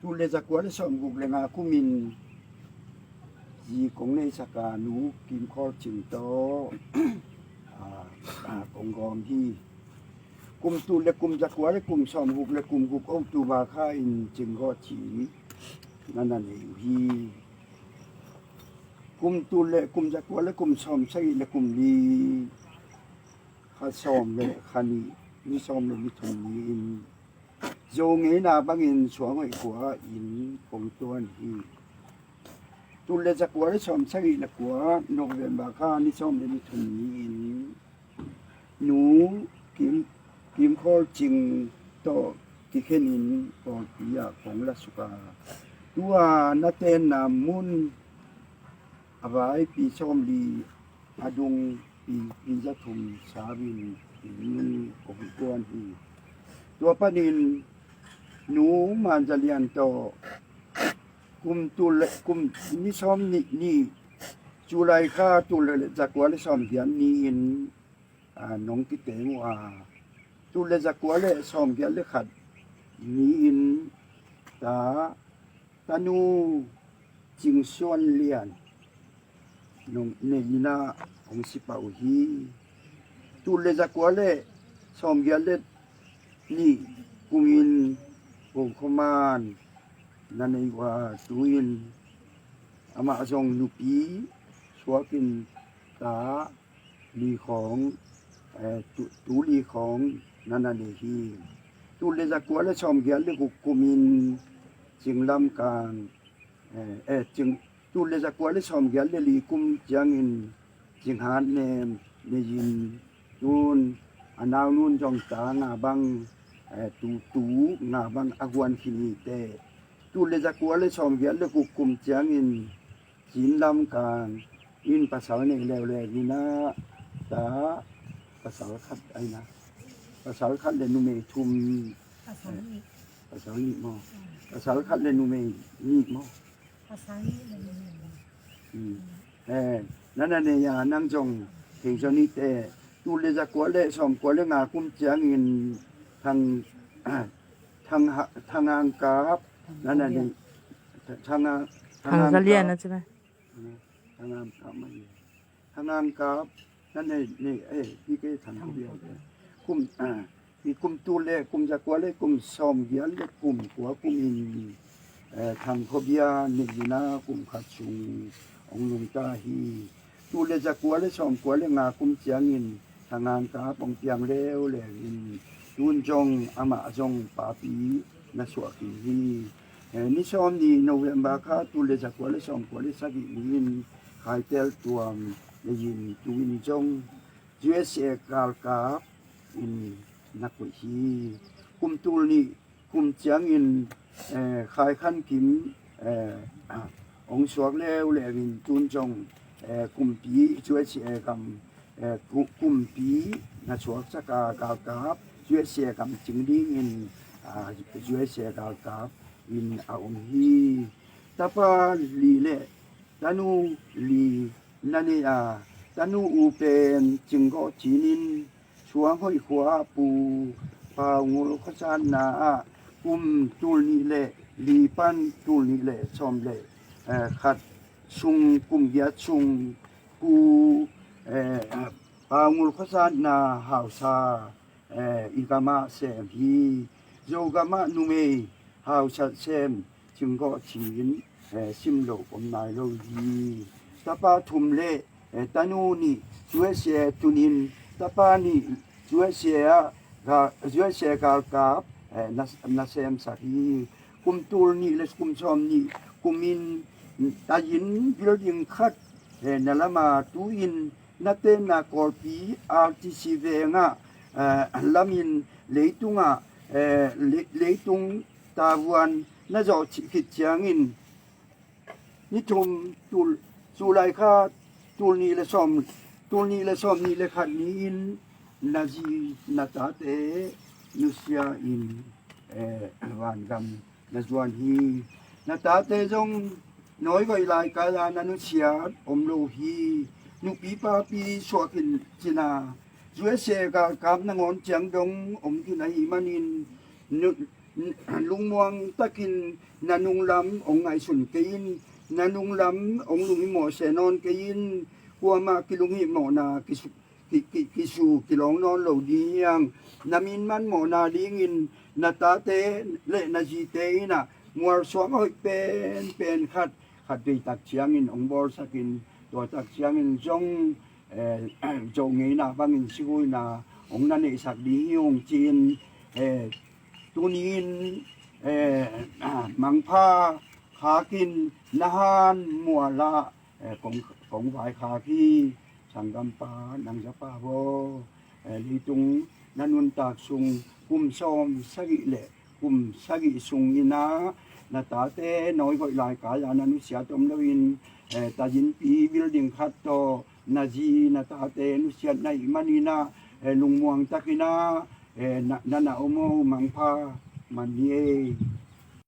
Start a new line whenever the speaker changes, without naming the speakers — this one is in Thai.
tu le zakwa le som guk le nga kumin ji kong nei saka nu kim khol ching to kong gom hi kum tu le kum zakwa le kum som guk le kum guk au tu ba kha in ching go chi nan hi kum tu le kum zakwa le kum som sai le kum li kha som le khani ni som le mi thon ni in zo nge na bang in chuang ai kwa in kong tuan hi tu le zakwa le som sai le kwa November kha ni som le mi thon ni in nu kim khol ching to ki khenin pol pia kong la suka tua na ten na mun avai pi som li adung pi za thum sabin ni kong tuan hi tua panin nu man jalian to kum tu le kum ni som ni julai kha tu le zakwa le som hian ni in nong ki te wa tu le zakwa le som hian le khat ni in ta nu jing suan lian nong ne na ong si pa hi tu le zakwa le som hian le ni kumin ong khoman nanai wa tuin ama azong nupi swakin ta liของtu liของnanani hi tu le zakwa le som gyal le kumin jinglam kan jing tu le zakwa le som gyal le li kum jangin jinghan nem ne yin tun anaw nun jong ta nga bang tu nga bang agwan khini te tu le zakwa le som gyal le kum jangin jinlam kan in pasal ne le ni na ta pasal khat ai na pasal khat le nu me thum pasal ni mo pasal khat le nu me ni mo
pasal ni
นั่นเนี่ยนั่งจงเห็นชนิดแต่ตูเลจะกวาเลสอมกวาเลงาคุ้มจางอินทางงานกาบนั่นเนี่ยทาง
จะเรียนนะใช่ไหม
ทางงานกาบไม่ทางงานกาบนั่นเนี่ยพี่แกทำคนเดียวคุ้มพี่คุ้มตูเลคุ้มจะกวาเลคุ้มสอมเยียนเลคุ้มกัวคุ้มอินทางขบียนิจนาคุ้มขัดชุงองลุงตาฮีตูเลจะกวาเลสอมกวาเลงาคุ้มจางอินทางงานกาปองเปียงเลวเลวินตุนจงอามาจงปาปีนัสวกิฮีนิชอมนี่โนเวมบาคาตูเลจะกวาเลสอมกวาเลสักิวินไฮเทลตัวเลยินตุวินจงยูเอสเอกาลกาอินนักวิฮีคุมตูนี่คุมจางอินขายขันกิมองสวกเลวเลวินตุนจงคุมปีช่วยเสียกำคุมปีนัสวกสักกาลกาบช่วยเสียกำจึงดีอินช่วยเสียกาลกาบอินอาองฮีตาปาลีเลตานูลีนันนี่ตานูอูเป็นจึงก็จีนินช่วงห้อยขวาปูปางูลขจานนาคุมตูนี่เลลีปันตูนี่เลชอมเลขัดชุงกุมยาชุงปูปางูลขจานนาหาวซาอีกามาเซมฮีโยกามานุเมหาวชัดเซมจึงก็จีนซิมโลกอมนายโลฮีตาปาทุมเลตานูนี่ช่วยเสียตุนินตาปานี่ช่วยเสียกาลกาบนัสเซมสักฮีคุมตูนี่และคุมชอมนี่คุมินตายินบิลดิงคัดนั่นละมาตูอินนัเตนากอลปีอาร์ติซีเวงะลามินเลตุงะเลตุงตาวันน่าจะคิดเชียงอินนี่ทุมตูสุไลคาตูนี่และซอมนี่และขัดนี้อินนาจีนาตาเตยุสยาอินวันกำนาจวนฮีนาตาเตจงน้อยกว่าหลายกาลานานุเชียอมโลฮีนุปีปาปีสวกินจินาช่วยเสกกับนางอนเจียงดงอมที่ไหนมันอิน ลุงม่วงตะกินนานุงลำองไงสุนกินนานุงลำองลุงหิหมอเสนอนกินกัวมากิลุงหิหมอนากิสูกิลองนอนเหล่าดียังนามินมันหมอนาดีงินนาตาเตเลนาจีเตนะมัวสวงเฮยเป็นขัดไปตักเชียงอินองบอลสักินตัวตักเชียงอินจงจงงี้นะบางอินชิกุยนะองนั่นเอสักดีองจีนตุนินมังพาขากินนาหานมัวละของฝ่ายขาคีสังกัมปานังสปาโวลีตุงนันุนตากสุงกุมซอมสกิเลกุมสกิสุงอินานาตาเตน้อยก็หลายกายานันุเสียตมลวินตาจินปีบิลดิ้งคัตโตนาจีนาตาเตนุเสียในมานีนาลุงม่วงตะกินานานาโอโมมังพามันเย